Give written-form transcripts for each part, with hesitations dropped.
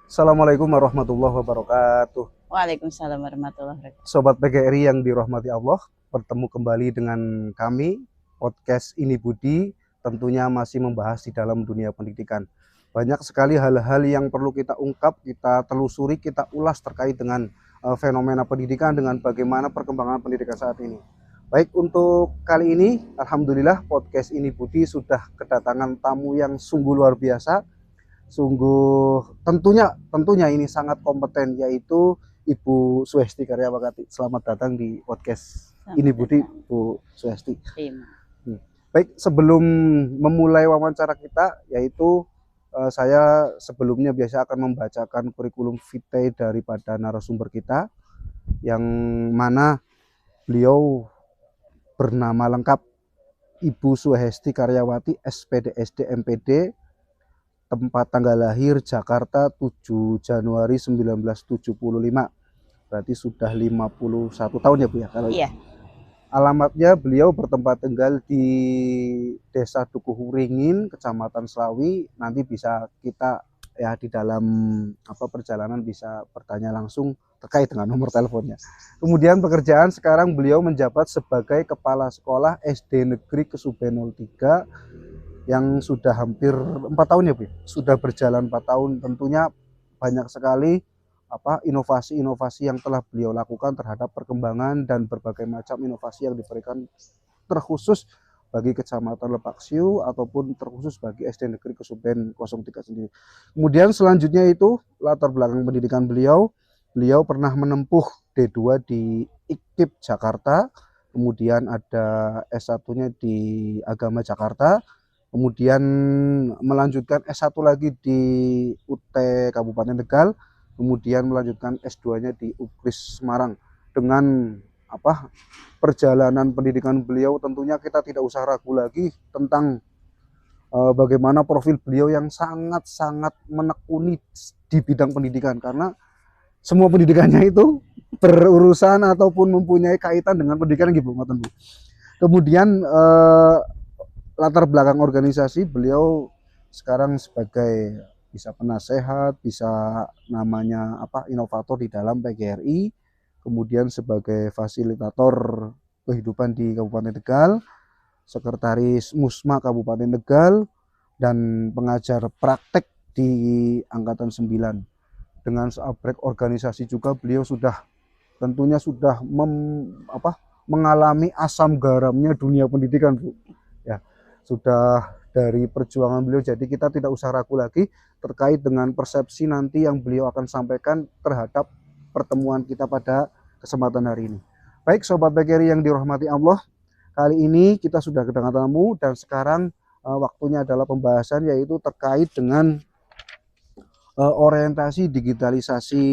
Assalamualaikum warahmatullahi wabarakatuh. Waalaikumsalam warahmatullahi wabarakatuh. Sobat PGRI yang dirahmati Allah, bertemu kembali dengan kami, podcast Ini Budi, tentunya masih membahas di dalam dunia pendidikan. Banyak sekali hal-hal yang perlu kita ungkap, kita telusuri, kita ulas terkait dengan fenomena pendidikan, dengan bagaimana perkembangan pendidikan saat ini. Baik, untuk kali ini, Alhamdulillah podcast Ini Budi sudah kedatangan tamu yang sungguh luar biasa, sungguh tentunya ini sangat kompeten, yaitu Ibu Suhesti Karyawati. Selamat datang di podcast Ini Budi, Bu Suhesti. Baik, sebelum memulai wawancara kita, yaitu saya sebelumnya biasa akan membacakan kurikulum vitae daripada narasumber kita, yang mana beliau bernama lengkap Ibu Suhesti Karyawati, SPD SD MPD, tempat tanggal lahir Jakarta 7 Januari 1975. Berarti sudah 51 tahun ya Bu ya. Kalau Iya. alamatnya beliau bertempat tinggal di Desa Dukuhuringin, Kecamatan Slawi. Nanti bisa kita ya di dalam perjalanan bisa bertanya langsung terkait dengan nomor teleponnya. Kemudian pekerjaan sekarang beliau menjabat sebagai Kepala Sekolah SD Negeri Kesuben 03 yang sudah hampir 4 tahun ya Bu. Sudah berjalan 4 tahun, tentunya banyak sekali inovasi-inovasi yang telah beliau lakukan terhadap perkembangan dan berbagai macam inovasi yang diberikan terkhusus bagi Kecamatan Lepaksiu ataupun terkhusus bagi SD Negeri Kesuben 03 sendiri. Kemudian selanjutnya itu latar belakang pendidikan beliau pernah menempuh D2 di IKIP Jakarta, kemudian ada S1-nya di Agama Jakarta, kemudian melanjutkan S1 lagi di UT Kabupaten Tegal, kemudian melanjutkan S2-nya di UKRIS Semarang. Dengan perjalanan pendidikan beliau, tentunya kita tidak usah ragu lagi tentang bagaimana profil beliau yang sangat-sangat menekuni di bidang pendidikan, karena semua pendidikannya itu berurusan ataupun mempunyai kaitan dengan pendidikan gitu, Bu. Kemudian latar belakang organisasi beliau sekarang sebagai bisa penasehat, bisa namanya inovator di dalam PGRI, kemudian sebagai fasilitator kehidupan di Kabupaten Tegal, sekretaris Musma Kabupaten Tegal, dan pengajar praktek di Angkatan 9. Dengan seabrek organisasi juga beliau tentunya sudah mengalami asam garamnya dunia pendidikan, Bu. Ya, sudah dari perjuangan beliau, jadi kita tidak usah ragu lagi terkait dengan persepsi nanti yang beliau akan sampaikan terhadap pertemuan kita pada kesempatan hari ini. Baik, Sobat PGRI yang dirahmati Allah, kali ini kita sudah kedatangan tamu dan sekarang waktunya adalah pembahasan, yaitu terkait dengan orientasi digitalisasi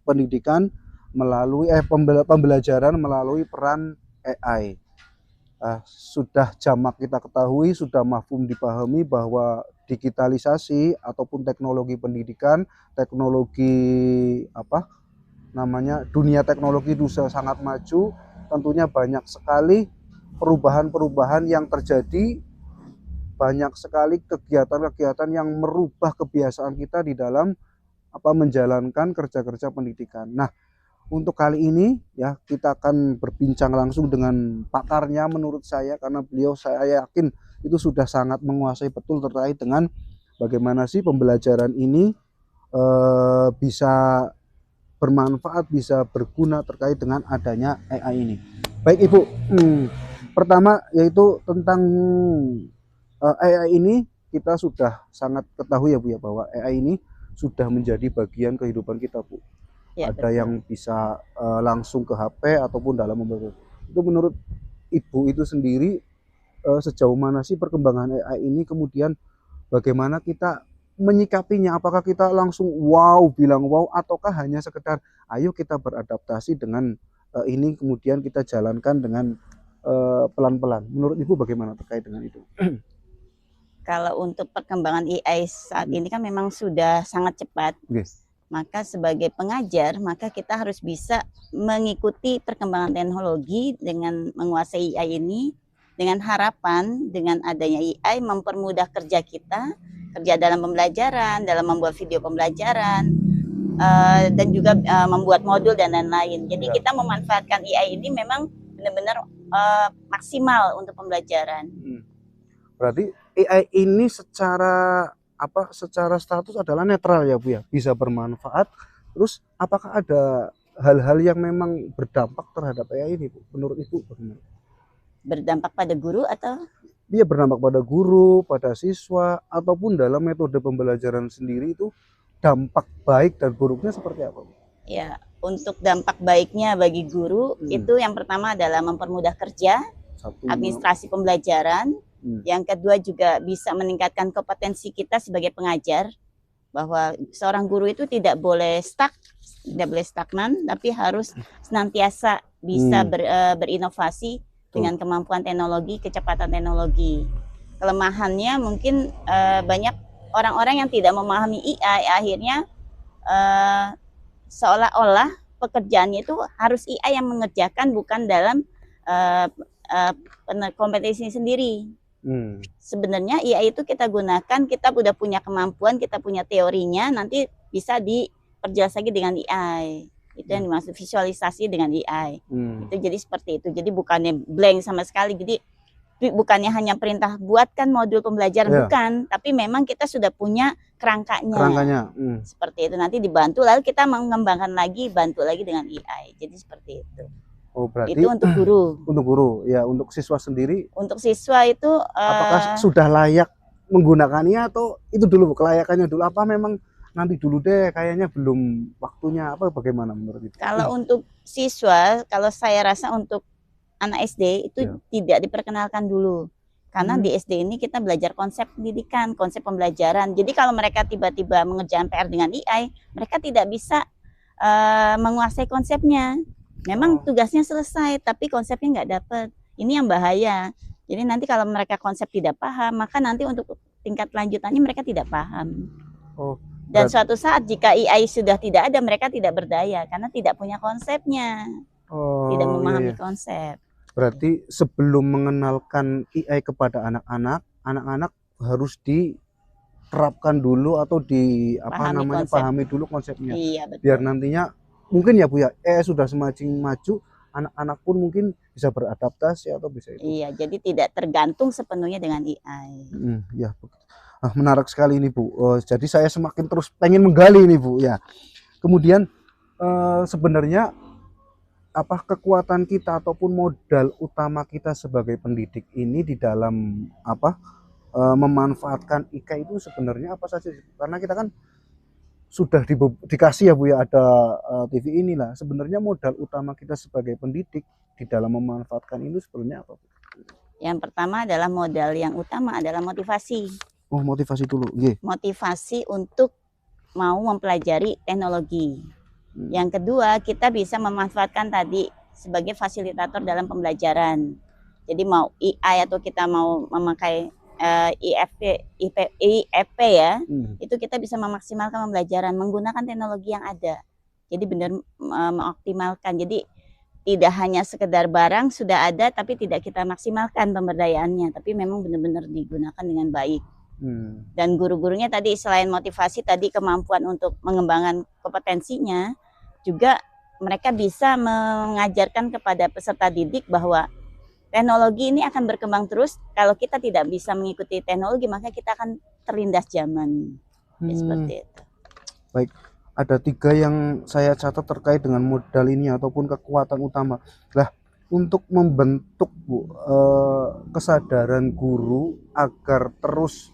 pendidikan melalui pembelajaran melalui peran AI. Sudah jamak kita ketahui, sudah mafhum dipahami bahwa digitalisasi ataupun teknologi pendidikan, teknologi dunia teknologi itu sangat maju. Tentunya banyak sekali perubahan-perubahan yang terjadi, banyak sekali kegiatan-kegiatan yang merubah kebiasaan kita di dalam menjalankan kerja-kerja pendidikan. Nah, untuk kali ini ya kita akan berbincang langsung dengan pakarnya menurut saya, karena beliau saya yakin itu sudah sangat menguasai betul terkait dengan bagaimana sih pembelajaran ini bisa bermanfaat, bisa berguna terkait dengan adanya AI ini. Baik Ibu, pertama yaitu tentang AI ini, kita sudah sangat ketahui ya Bu ya, bahwa AI ini sudah menjadi bagian kehidupan kita, Bu. Ya, ada betul. yang bisa langsung ke HP ataupun dalam mobil. Itu menurut Ibu itu sendiri sejauh mana sih perkembangan AI ini, kemudian bagaimana kita menyikapinya? Apakah kita langsung bilang wow, ataukah hanya sekedar ayo kita beradaptasi dengan ini, kemudian kita jalankan dengan pelan-pelan. Menurut Ibu bagaimana terkait dengan itu? Kalau untuk perkembangan AI saat ini kan memang sudah sangat cepat. Yes. Maka sebagai pengajar, maka kita harus bisa mengikuti perkembangan teknologi dengan menguasai AI ini dengan harapan dengan adanya AI mempermudah kerja kita, kerja dalam pembelajaran, dalam membuat video pembelajaran, dan juga membuat modul dan lain-lain. Jadi kita memanfaatkan AI ini memang benar-benar maksimal untuk pembelajaran. Berarti AI ini secara secara status adalah netral ya Bu ya, bisa bermanfaat. Terus apakah ada hal-hal yang memang berdampak terhadap AI ini Bu? Menurut Ibu bagaimana? Berdampak pada guru atau? Dia berdampak pada guru, pada siswa, ataupun dalam metode pembelajaran sendiri itu dampak baik dan buruknya seperti apa Bu? Ya, untuk dampak baiknya bagi guru itu yang pertama adalah mempermudah kerja, administrasi pembelajaran. Yang kedua juga bisa meningkatkan kompetensi kita sebagai pengajar, bahwa seorang guru itu tidak boleh stuck, tidak boleh stagnan, tapi harus senantiasa bisa berinovasi dengan kemampuan teknologi, kecepatan teknologi. Kelemahannya mungkin banyak orang-orang yang tidak memahami AI, akhirnya seolah-olah pekerjaannya itu harus AI yang mengerjakan, bukan dalam kompetensi sendiri. Sebenarnya AI itu kita gunakan, kita udah punya kemampuan, kita punya teorinya, nanti bisa diperjelas lagi dengan AI. Itu yang dimaksud visualisasi dengan AI. Itu jadi seperti itu. Jadi bukannya blank sama sekali. Jadi bukannya hanya perintah buatkan modul pembelajaran, bukan, tapi memang kita sudah punya kerangkanya. Seperti itu, nanti dibantu, lalu kita mengembangkan lagi, bantu lagi dengan AI. Jadi seperti itu. Oh, berarti itu untuk guru. Untuk guru, ya. Untuk siswa sendiri? Untuk siswa itu apakah sudah layak menggunakannya, atau itu dulu kelayakannya dulu, apa memang nanti dulu deh, kayaknya belum waktunya, apa bagaimana menurut itu? Kalau untuk siswa, kalau saya rasa untuk anak SD itu tidak diperkenalkan dulu. Karena di SD ini kita belajar konsep pendidikan, konsep pembelajaran. Jadi kalau mereka tiba-tiba mengerjakan PR dengan AI, mereka tidak bisa menguasai konsepnya. Memang tugasnya selesai, tapi konsepnya nggak dapat. Ini yang bahaya. Jadi nanti kalau mereka konsep tidak paham, maka nanti untuk tingkat lanjutannya mereka tidak paham. Dan suatu saat jika AI sudah tidak ada, mereka tidak berdaya karena tidak punya konsepnya, tidak memahami konsep. Berarti sebelum mengenalkan AI kepada anak-anak, anak-anak harus diterapkan dulu atau pahami dulu konsepnya. Iya, betul. Biar nantinya mungkin ya Bu ya, sudah semakin maju, anak-anak pun mungkin bisa beradaptasi atau bisa itu. Iya, jadi tidak tergantung sepenuhnya dengan AI. Ya, menarik sekali ini Bu. Jadi saya semakin terus pengen menggali ini Bu ya. Kemudian sebenarnya apa kekuatan kita ataupun modal utama kita sebagai pendidik ini di dalam memanfaatkan IKA itu sebenarnya apa saja? Karena kita kan sudah dikasih ya Bu ya, ada TV inilah. Sebenarnya modal utama kita sebagai pendidik di dalam memanfaatkan ini sebenarnya apa Bu? Yang pertama adalah modal yang utama adalah motivasi. Oh, motivasi dulu. Motivasi untuk mau mempelajari teknologi. Yang kedua, kita bisa memanfaatkan tadi sebagai fasilitator dalam pembelajaran. Jadi mau AI atau kita mau memakai IFP ya, itu kita bisa memaksimalkan pembelajaran menggunakan teknologi yang ada. Jadi benar mengoptimalkan. Jadi tidak hanya sekedar barang sudah ada tapi tidak kita maksimalkan pemberdayaannya, tapi memang benar-benar digunakan dengan baik. Dan guru-gurunya tadi selain motivasi tadi kemampuan untuk mengembangkan kompetensinya, juga mereka bisa mengajarkan kepada peserta didik bahwa teknologi ini akan berkembang terus. Kalau kita tidak bisa mengikuti teknologi, maka kita akan terlindas zaman. Seperti itu. Baik, ada 3 yang saya catat terkait dengan modal ini ataupun kekuatan utama. Lah, untuk membentuk Bu, kesadaran guru agar terus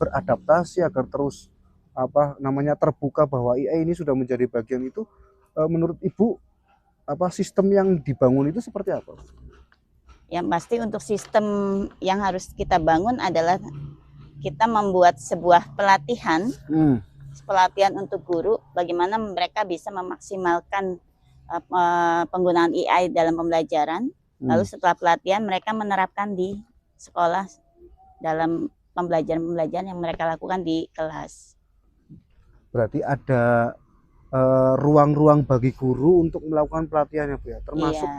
beradaptasi, agar terus terbuka bahwa AI ini sudah menjadi bagian itu, menurut Ibu sistem yang dibangun itu seperti apa? Yang pasti untuk sistem yang harus kita bangun adalah kita membuat sebuah pelatihan, pelatihan untuk guru, bagaimana mereka bisa memaksimalkan penggunaan AI dalam pembelajaran. Lalu setelah pelatihan mereka menerapkan di sekolah dalam pembelajaran yang mereka lakukan di kelas. Berarti ada ruang-ruang bagi guru untuk melakukan pelatihannya Bu ya, termasuk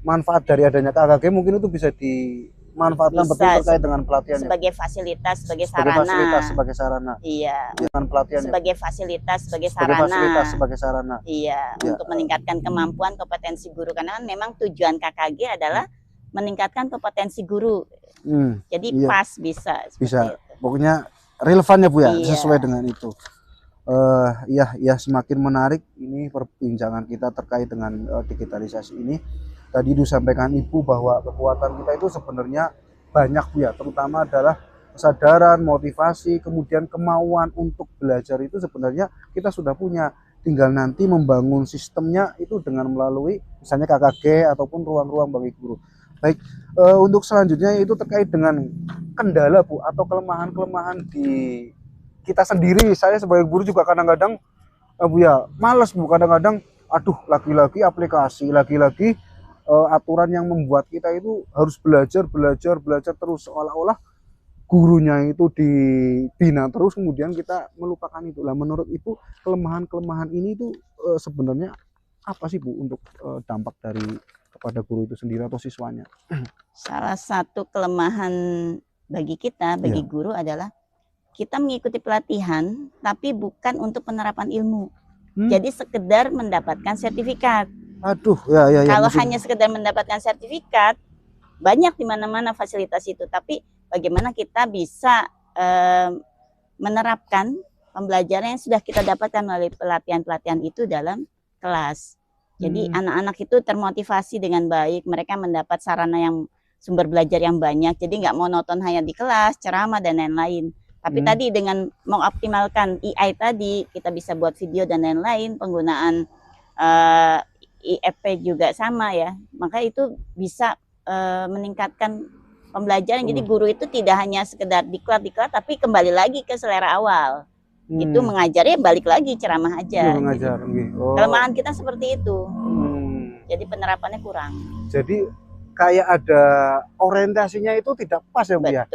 manfaat dari adanya KKG mungkin itu bisa dimanfaatkan betul Bisa terkait dengan pelatihan sebagai fasilitas, sebagai sebagai fasilitas, sarana. sebagai sarana Iya, dengan pelatihan sebagai fasilitas, sebagai sebagai fasilitas, sarana. sebagai sarana. Iya, Ya. untuk meningkatkan kemampuan kompetensi guru karena kan memang tujuan KKG adalah meningkatkan kompetensi guru. Jadi iya. pas bisa Bisa. seperti itu. Pokoknya relevan ya Bu ya, Iya. sesuai dengan itu. Ya semakin menarik ini perbincangan kita terkait dengan digitalisasi ini. Tadi disampaikan Ibu bahwa kekuatan kita itu sebenarnya banyak Bu ya, terutama adalah kesadaran, motivasi, kemudian kemauan untuk belajar itu sebenarnya kita sudah punya. Tinggal nanti membangun sistemnya itu dengan melalui misalnya KKG ataupun ruang-ruang bagi guru. Baik, untuk selanjutnya itu terkait dengan kendala Bu atau kelemahan-kelemahan di kita sendiri. Saya sebagai guru juga kadang-kadang Bu ya males Bu, kadang-kadang aduh lagi-lagi aplikasi, lagi-lagi aturan yang membuat kita itu harus belajar terus, seolah-olah gurunya itu dibina terus kemudian kita melupakan itu. Lah menurut Ibu kelemahan-kelemahan ini itu sebenarnya apa sih Bu untuk dampak dari kepada guru itu sendiri atau siswanya? Salah satu kelemahan bagi kita, bagi guru adalah kita mengikuti pelatihan tapi bukan untuk penerapan ilmu. Jadi sekedar mendapatkan sertifikat. Aduh, ya. Kalau hanya sekedar mendapatkan sertifikat, banyak di mana-mana fasilitas itu, tapi bagaimana kita bisa menerapkan pembelajaran yang sudah kita dapatkan melalui pelatihan-pelatihan itu dalam kelas. Jadi anak-anak itu termotivasi dengan baik, mereka mendapat sarana yang sumber belajar yang banyak, jadi nggak monoton hanya di kelas, ceramah dan lain-lain. Tapi tadi dengan mengoptimalkan AI tadi, kita bisa buat video dan lain-lain, penggunaan IFP juga sama ya, maka itu bisa meningkatkan pembelajaran. Jadi guru itu tidak hanya sekedar diklat tapi kembali lagi ke selera awal. Itu mengajarnya balik lagi ceramah aja. Mengajar. Kelemahan kita seperti itu. Jadi penerapannya kurang. Jadi kayak ada orientasinya itu tidak pas ya Bu ya.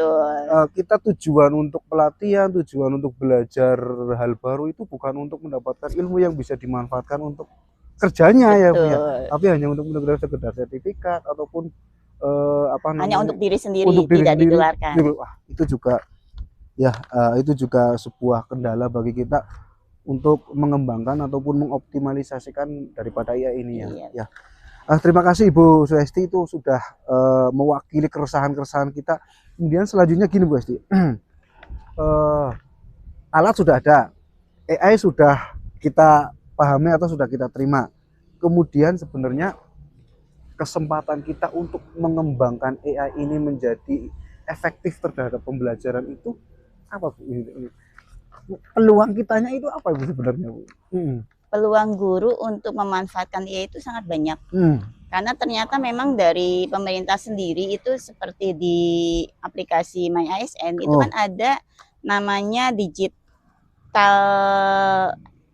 Kita tujuan untuk pelatihan, tujuan untuk belajar hal baru itu bukan untuk mendapatkan ilmu yang bisa dimanfaatkan untuk kerjanya ya Bu ya, tapi hanya untuk mendapatkan sekedar sertifikat ataupun hanya untuk diri sendiri, untuk diri tidak ditularkan. Itu juga ya itu juga sebuah kendala bagi kita untuk mengembangkan ataupun mengoptimalisasikan daripada AI ini ya. Iya. Terima kasih Ibu Suesti itu sudah mewakili keresahan-keresahan kita. Kemudian selanjutnya gini Bu Suesti, alat sudah ada, AI sudah kita pahami atau sudah kita terima. Kemudian sebenarnya kesempatan kita untuk mengembangkan AI ini menjadi efektif terhadap pembelajaran itu apa Bu? Peluang kitanya itu apa Bu sebenarnya Bu? Peluang guru untuk memanfaatkan AI itu sangat banyak. Karena ternyata memang dari pemerintah sendiri itu seperti di aplikasi MyASN itu kan ada namanya digital,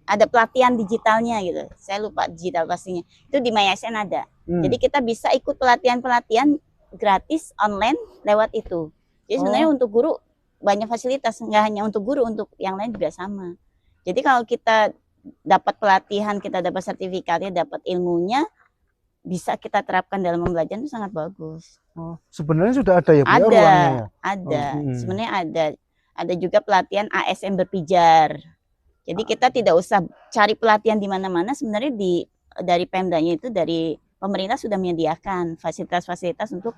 ada pelatihan digitalnya gitu. Saya lupa digital pastinya. Itu di MyASN ada. Jadi kita bisa ikut pelatihan-pelatihan gratis online lewat itu. Jadi sebenarnya untuk guru banyak fasilitas, nggak hanya untuk guru, untuk yang lain juga sama. Jadi kalau kita dapat pelatihan, kita dapat sertifikatnya, dapat ilmunya, bisa kita terapkan dalam pembelajaran itu sangat bagus. Sebenarnya sudah ada ya Bu? Ada. Sebenarnya ada. Ada juga pelatihan ASN berpijar. Jadi kita tidak usah cari pelatihan di mana-mana. Sebenarnya dari Pemdanya itu, dari pemerintah sudah menyediakan fasilitas-fasilitas untuk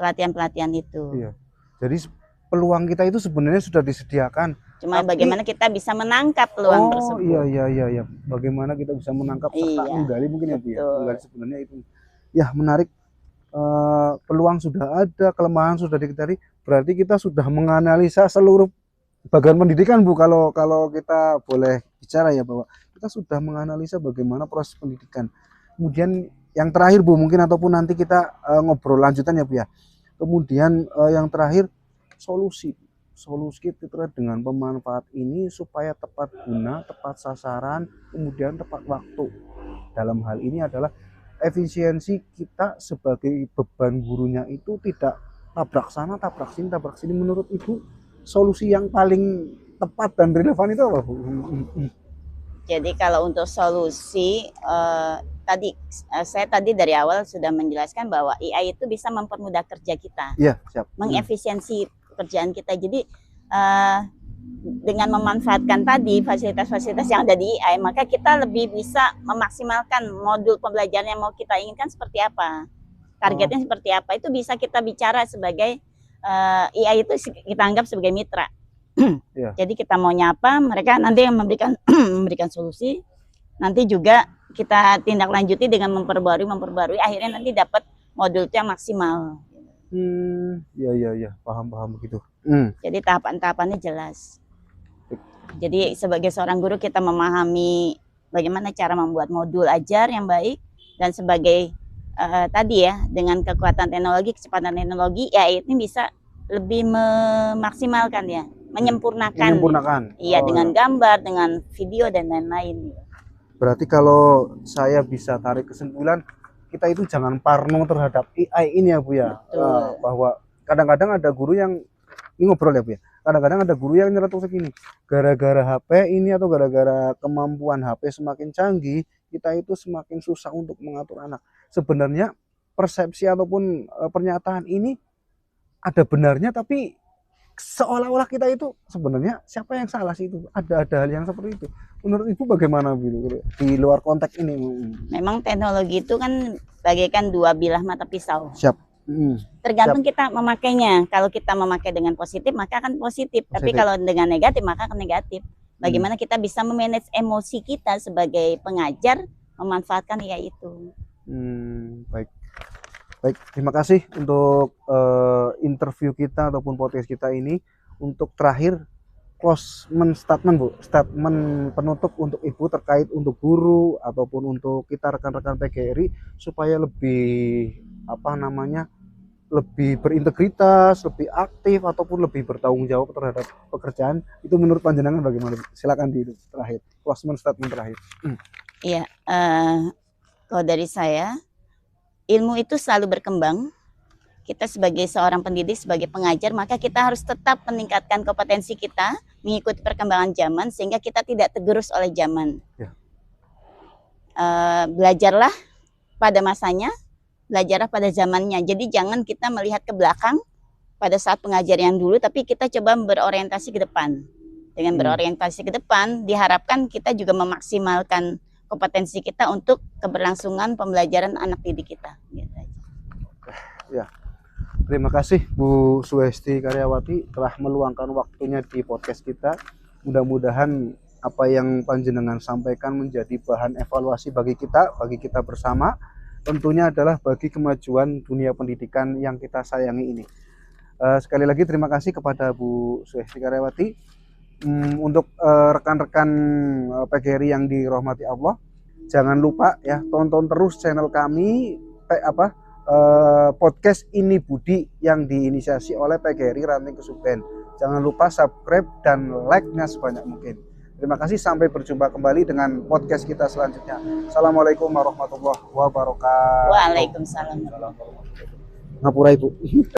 pelatihan-pelatihan itu. Iya. Jadi peluang kita itu sebenarnya sudah disediakan. Cuma bagaimana kita bisa menangkap peluang tersebut. Iya. Bagaimana kita bisa menangkap serta menggali mungkin ya Bu ya. Menggali sebenarnya itu. Ya menarik. Peluang sudah ada, kelemahan sudah diketahui. Berarti kita sudah menganalisa seluruh bagian pendidikan Bu. Kalau kita boleh bicara ya, bahwa kita sudah menganalisa bagaimana proses pendidikan. Kemudian yang terakhir Bu mungkin, ataupun nanti kita ngobrol lanjutan ya Bu ya. Kemudian yang terakhir solusi terkait dengan pemanfaat ini supaya tepat guna, tepat sasaran, kemudian tepat waktu. Dalam hal ini adalah efisiensi kita sebagai beban gurunya itu tidak tabrak sana, tabrak sini. Menurut Ibu solusi yang paling tepat dan relevan itu apa Bu? Jadi kalau untuk solusi saya tadi dari awal sudah menjelaskan bahwa AI itu bisa mempermudah kerja kita, Iya, siap. mengefisiensi pekerjaan kita. Jadi dengan memanfaatkan tadi fasilitas-fasilitas yang ada di AI, maka kita lebih bisa memaksimalkan modul pembelajaran yang mau kita inginkan seperti apa, targetnya seperti apa. Itu bisa kita bicara sebagai AI itu kita anggap sebagai mitra. Yeah. Jadi kita mau nyapa, mereka nanti yang memberikan memberikan solusi. Nanti juga kita tindak lanjuti dengan memperbarui, akhirnya nanti dapat modul yang maksimal. Ya, paham begitu. Jadi tahapan-tahapannya jelas. Jadi sebagai seorang guru kita memahami bagaimana cara membuat modul ajar yang baik, dan sebagai tadi ya, dengan kekuatan teknologi, kecepatan teknologi, ya ini bisa lebih memaksimalkan ya, menyempurnakan. Iya, dengan gambar, dengan video dan lain-lain. Berarti kalau saya bisa tarik kesimpulan, kita itu jangan parno terhadap AI ini ya Bu ya. Bahwa kadang-kadang ada guru yang, ini ngobrol ya Bu ya, kadang-kadang ada guru yang nyeletuk segini, gara-gara HP ini atau gara-gara kemampuan HP semakin canggih, kita itu semakin susah untuk mengatur anak. Sebenarnya persepsi ataupun pernyataan ini ada benarnya, tapi seolah-olah kita itu sebenarnya siapa yang salah sih itu? Ada hal yang seperti itu. Menurut Ibu bagaimana Bu di luar konteks ini? Memang teknologi itu kan bagaikan dua bilah mata pisau. Siap. Tergantung kita memakainya. Kalau kita memakai dengan positif maka akan positif. Tapi kalau dengan negatif maka akan negatif. Bagaimana kita bisa memanage emosi kita sebagai pengajar memanfaatkan AI itu. Baik, terima kasih untuk interview kita ataupun podcast kita ini. Untuk terakhir, closing statement Bu, statement penutup untuk Ibu terkait untuk guru ataupun untuk kita rekan-rekan PGRI supaya lebih lebih berintegritas, lebih aktif ataupun lebih bertanggung jawab terhadap pekerjaan. Itu menurut panjenengan bagaimana? Silakan di terakhir, closing statement terakhir. Iya, kalau dari saya, ilmu itu selalu berkembang. Kita sebagai seorang pendidik, sebagai pengajar, maka kita harus tetap meningkatkan kompetensi kita, mengikuti perkembangan zaman, sehingga kita tidak tergerus oleh zaman. Ya. Belajarlah pada masanya, belajarlah pada zamannya. Jadi jangan kita melihat ke belakang pada saat pengajaran dulu, tapi kita coba berorientasi ke depan. Dengan berorientasi ke depan, diharapkan kita juga memaksimalkan kompetensi kita untuk keberlangsungan pembelajaran anak didik kita. Gitu aja. Ya. Terima kasih Bu Suhesti Karyawati telah meluangkan waktunya di podcast kita. Mudah-mudahan apa yang panjenengan sampaikan menjadi bahan evaluasi bagi kita bersama. Tentunya adalah bagi kemajuan dunia pendidikan yang kita sayangi ini. Sekali lagi terima kasih kepada Bu Suhesti Karyawati. Untuk rekan-rekan PGRI yang dirahmati Allah, jangan lupa ya, tonton terus channel kami podcast Ini Budi yang diinisiasi oleh PGRI Ranting Kesuben. Jangan lupa subscribe dan like-nya sebanyak mungkin. Terima kasih, sampai berjumpa kembali dengan podcast kita selanjutnya. Assalamualaikum warahmatullahi wabarakatuh. Waalaikumsalam. Ngapura Ibu.